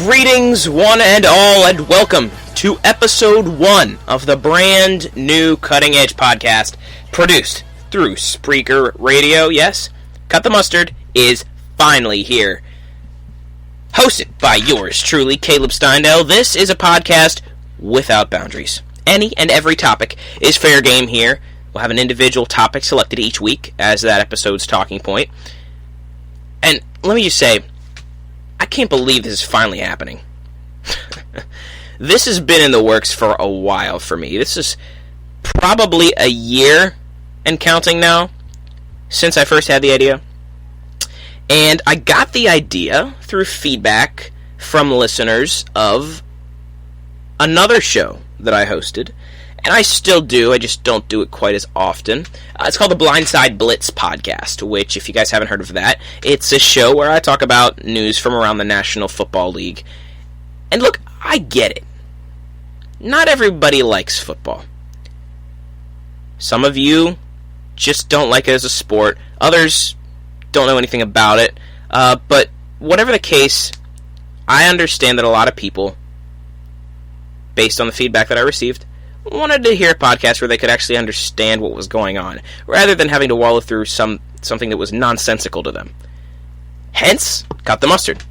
Greetings, one and all, and welcome to episode 1 of the brand new Cutting Edge podcast produced through Spreaker Radio. Yes, Cut the Mustard is finally here. Hosted by yours truly, Caleb Steindel. This is a podcast without boundaries. Any and every topic is fair game here. We'll have an individual topic selected each week as that episode's talking point. And let me just say, I can't believe this is finally happening. This has been in the works for a while for me. This is probably a year and counting now since I first had the idea. And I got the idea through feedback from listeners of another show that I hosted. And I still do, I just don't do it quite as often. It's called the Blindside Blitz podcast, which, if you guys haven't heard of that, it's a show where I talk about news from around the National Football League. And look, I get it. Not everybody likes football. Some of you just don't like it as a sport. Others don't know anything about it. But whatever the case, I understand that a lot of people, based on the feedback that I received, wanted to hear a podcast where they could actually understand what was going on, rather than having to wallow through something that was nonsensical to them. Hence, Cut the Mustard.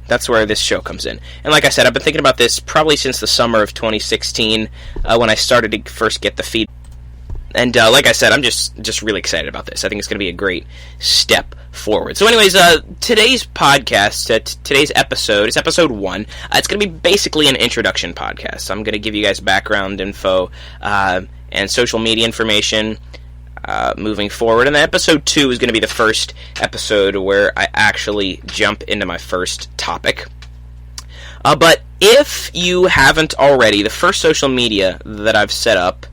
That's where this show comes in. And like I said, I've been thinking about this probably since the summer of 2016, when I started to first get the feed. And like I said, I'm just really excited about this. I think it's going to be a great step forward. So anyways, today's podcast, today's episode, is episode 1. It's going to be basically an introduction podcast. I'm going to give you guys background info and social media information moving forward. And then episode 2 is going to be the first episode where I actually jump into my first topic. But if you haven't already, the first social media that I've set up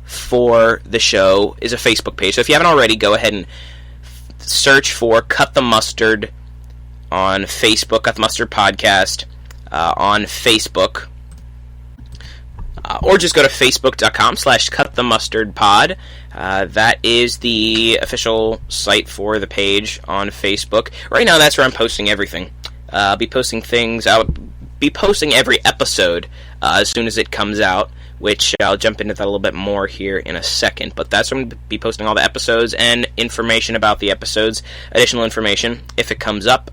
for the show is a Facebook page. So if you haven't already, go ahead and search for Cut the Mustard on Facebook, Cut the Mustard Podcast on Facebook. Or just go to facebook.com/cutthemustardpod. That is the official site for the page on Facebook. Right now, that's where I'm posting everything. I'll be posting things out. Be posting every episode as soon as it comes out, which I'll jump into that a little bit more here in a second. But that's where I'm going to be posting all the episodes and information about the episodes, additional information if it comes up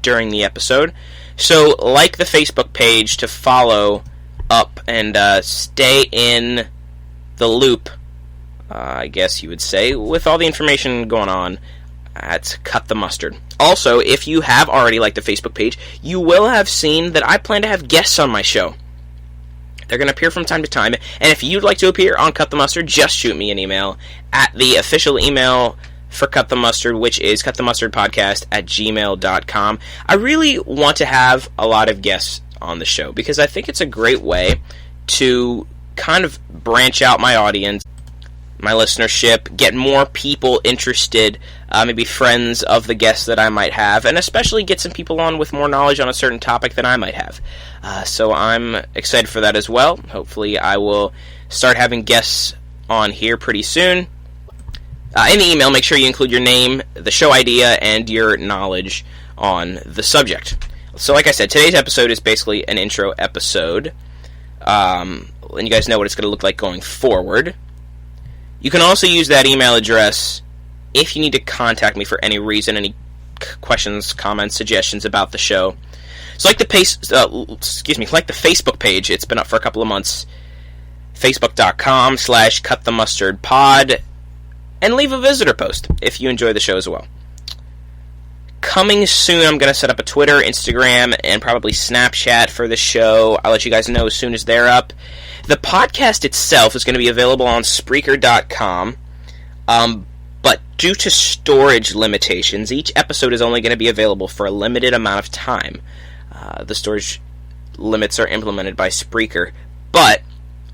during the episode. So like the Facebook page to follow up and stay in the loop, I guess you would say, with all the information going on at Cut the Mustard. Also, if you have already liked the Facebook page, you will have seen that I plan to have guests on my show. They're going to appear from time to time, and if you'd like to appear on Cut the Mustard, just shoot me an email at the official email for Cut the Mustard, which is cutthemustardpodcast@gmail.com. I really want to have a lot of guests on the show, because I think it's a great way to kind of branch out my audience, my listenership, get more people interested, maybe friends of the guests that I might have, and especially get some people on with more knowledge on a certain topic than I might have. So I'm excited for that as well. Hopefully I will start having guests on here pretty soon. In the email, make sure you include your name, the show idea, and your knowledge on the subject. So like I said, today's episode is basically an intro episode, and you guys know what it's going to look like going forward. You can also use that email address if you need to contact me for any reason, any questions, comments, suggestions about the show. So like the Facebook page, it's been up for a couple of months, facebook.com/cutthemustardpod, and leave a visitor post if you enjoy the show as well. Coming soon, I'm going to set up a Twitter, Instagram, and probably Snapchat for the show. I'll let you guys know as soon as they're up. The podcast itself is going to be available on Spreaker.com, but due to storage limitations, each episode is only going to be available for a limited amount of time. The storage limits are implemented by Spreaker, but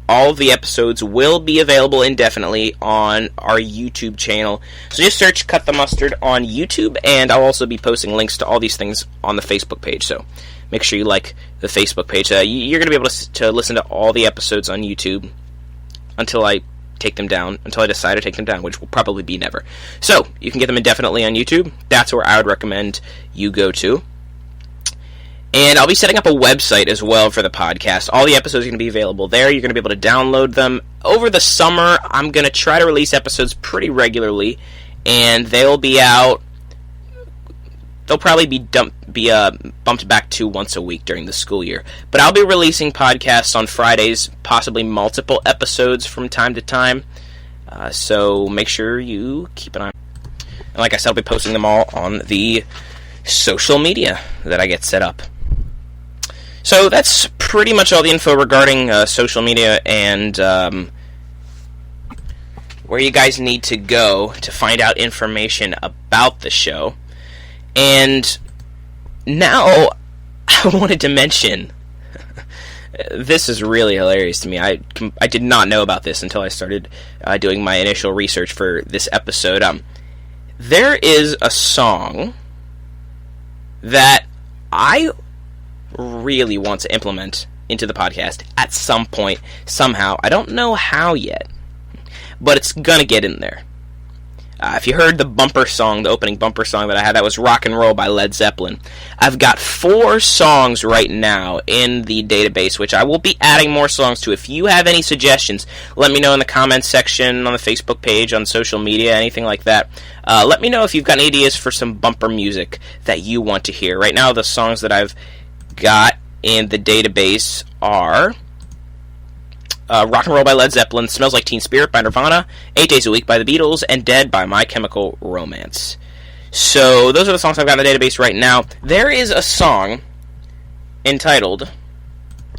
all of the episodes will be available indefinitely on our YouTube channel. So just search Cut the Mustard on YouTube, and I'll also be posting links to all these things on the Facebook page. So make sure you like the Facebook page. You're going to be able to listen to all the episodes on YouTube until I take them down, until I decide to take them down, which will probably be never. So you can get them indefinitely on YouTube. That's where I would recommend you go to. And I'll be setting up a website as well for the podcast. All the episodes are going to be available there. You're going to be able to download them. Over the summer, I'm going to try to release episodes pretty regularly, and they'll be out. They'll probably be bumped back to once a week during the school year. But I'll be releasing podcasts on Fridays, possibly multiple episodes from time to time. So make sure you keep an eye. And like I said, I'll be posting them all on the social media that I get set up. So that's pretty much all the info regarding social media and where you guys need to go to find out information about the show. And now I wanted to mention, this is really hilarious to me. I did not know about this until I started doing my initial research for this episode. There is a song that I really want to implement into the podcast at some point, somehow. I don't know how yet, but it's gonna get in there. If you heard the bumper song, the opening bumper song that I had, that was Rock and Roll by Led Zeppelin. I've got 4 songs right now in the database, which I will be adding more songs to. If you have any suggestions, let me know in the comments section, on the Facebook page, on social media, anything like that. Let me know if you've got any ideas for some bumper music that you want to hear. Right now, the songs that I've got in the database are Rock and Roll by Led Zeppelin, Smells Like Teen Spirit by Nirvana, 8 Days a Week by the Beatles, and Dead by My Chemical Romance. So those are the songs I've got in the database right now. There is a song entitled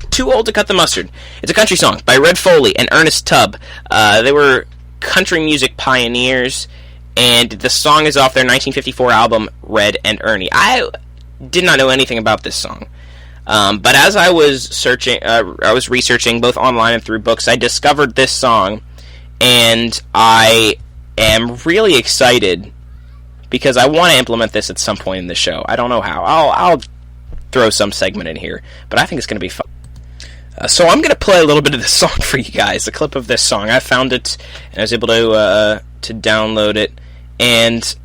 Too Old to Cut the Mustard. It's a country song by Red Foley and Ernest Tubb. They were country music pioneers, and the song is off their 1954 album Red and Ernie. I did not know anything about this song. But as I was researching both online and through books, I discovered this song, and I am really excited because I want to implement this at some point in the show. I don't know how. I'll throw some segment in here, but I think it's going to be fun. So I'm going to play a little bit of this song for you guys, a clip of this song. I found it, and I was able to download it, and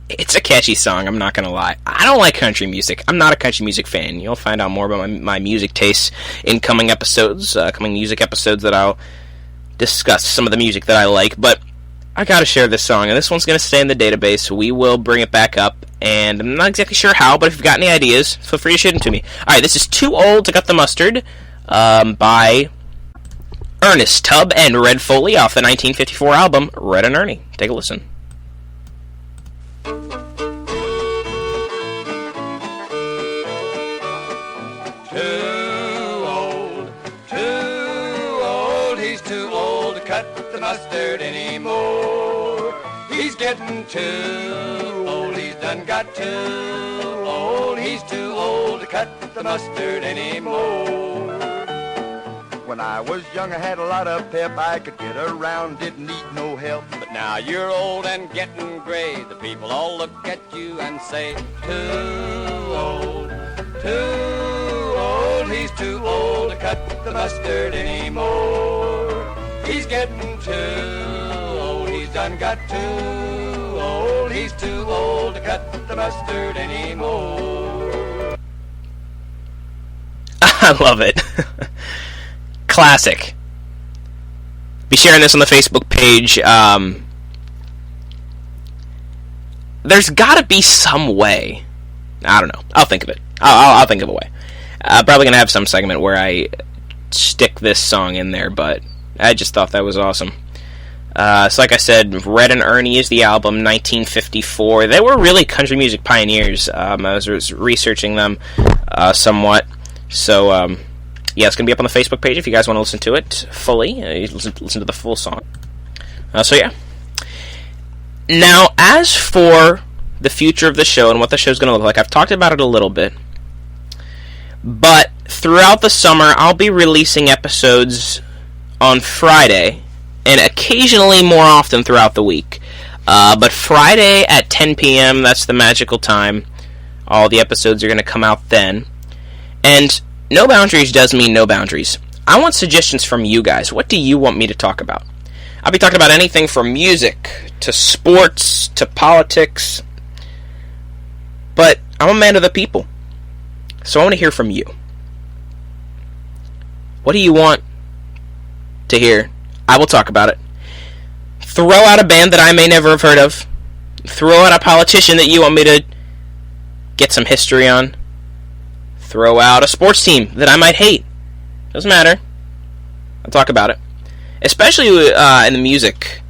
it's a catchy song, I'm not going to lie. I don't like country music. I'm not a country music fan. You'll find out more about my music tastes in coming episodes, coming music episodes that I'll discuss some of the music that I like. But I got to share this song, and this one's going to stay in the database. We will bring it back up, and I'm not exactly sure how, but if you've got any ideas, feel free to shoot them to me. Alright, this is Too Old to Cut the Mustard by Ernest Tubb and Red Foley off the 1954 album Red and Ernie. Take a listen. Mustard anymore. He's getting too old. He's done got too old. He's too old to cut the mustard anymore. When I was young, I had a lot of pep. I could get around, didn't need no help. But now you're old and getting gray. The people all look at you and say, too old, too old. He's too old to cut the mustard anymore. He's getting too old, he's done got too old, he's too old to cut the mustard anymore. I love it. Classic. Be sharing this on the Facebook page. There's gotta be some way. I don't know. I'll think of it. I'll think of a way. Probably gonna have some segment where I stick this song in there, but I just thought that was awesome. So like I said, Red and Ernie is the album, 1954. They were really country music pioneers. I was researching them somewhat. So, yeah, it's going to be up on the Facebook page if you guys want to listen to it fully. Listen to the full song. So, yeah. Now, as for the future of the show and what the show's going to look like, I've talked about it a little bit. But throughout the summer, I'll be releasing episodes on Friday, and occasionally more often throughout the week. But Friday at 10 p.m., that's the magical time. All the episodes are going to come out then. And no boundaries does mean no boundaries. I want suggestions from you guys. What do you want me to talk about? I'll be talking about anything from music, to sports, to politics. But I'm a man of the people. So I want to hear from you. What do you want to hear? I will talk about it. Throw out a band that I may never have heard of. Throw out a politician that you want me to get some history on. Throw out a sports team that I might hate. Doesn't matter. I'll talk about it. Especially in the music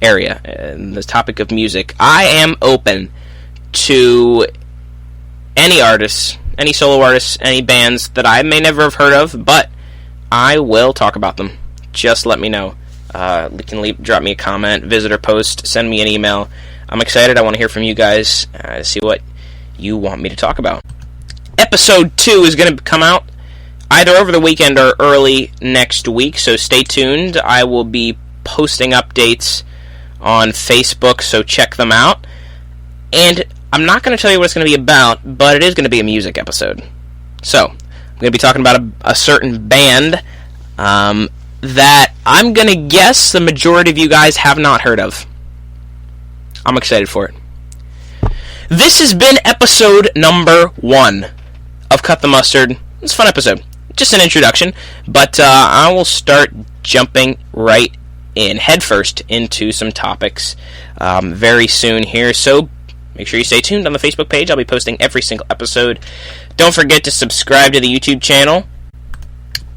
area, in the topic of music. I am open to any artists, any solo artists, any bands that I may never have heard of, but I will talk about them. Just let me know. You can drop me a comment, visit or post, send me an email. I'm excited. I want to hear from you guys to see what you want me to talk about. Episode 2 is going to come out either over the weekend or early next week, so stay tuned. I will be posting updates on Facebook, so check them out. And I'm not going to tell you what it's going to be about, but it is going to be a music episode. So, I'm going to be talking about a certain band that I'm going to guess the majority of you guys have not heard of. I'm excited for it. This has been episode number 1 of Cut the Mustard. It's a fun episode. Just an introduction, but I will start jumping right in, headfirst, into some topics very soon here. So make sure you stay tuned on the Facebook page. I'll be posting every single episode. Don't forget to subscribe to the YouTube channel.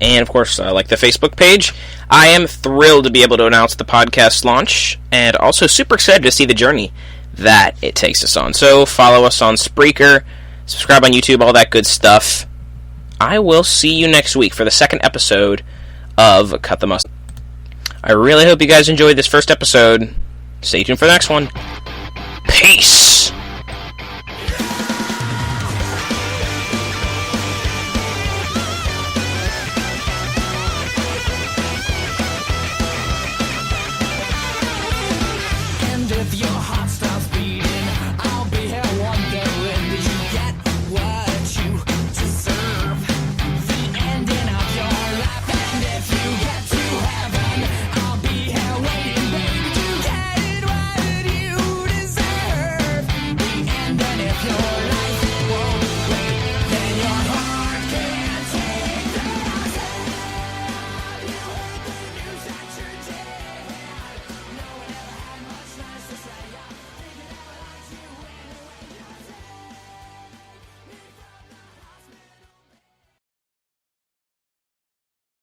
And, of course, like the Facebook page. I am thrilled to be able to announce the podcast launch, and also super excited to see the journey that it takes us on. So follow us on Spreaker, subscribe on YouTube, all that good stuff. I will see you next week for the second episode of Cut the Mustard. I really hope you guys enjoyed this first episode. Stay tuned for the next one. Peace!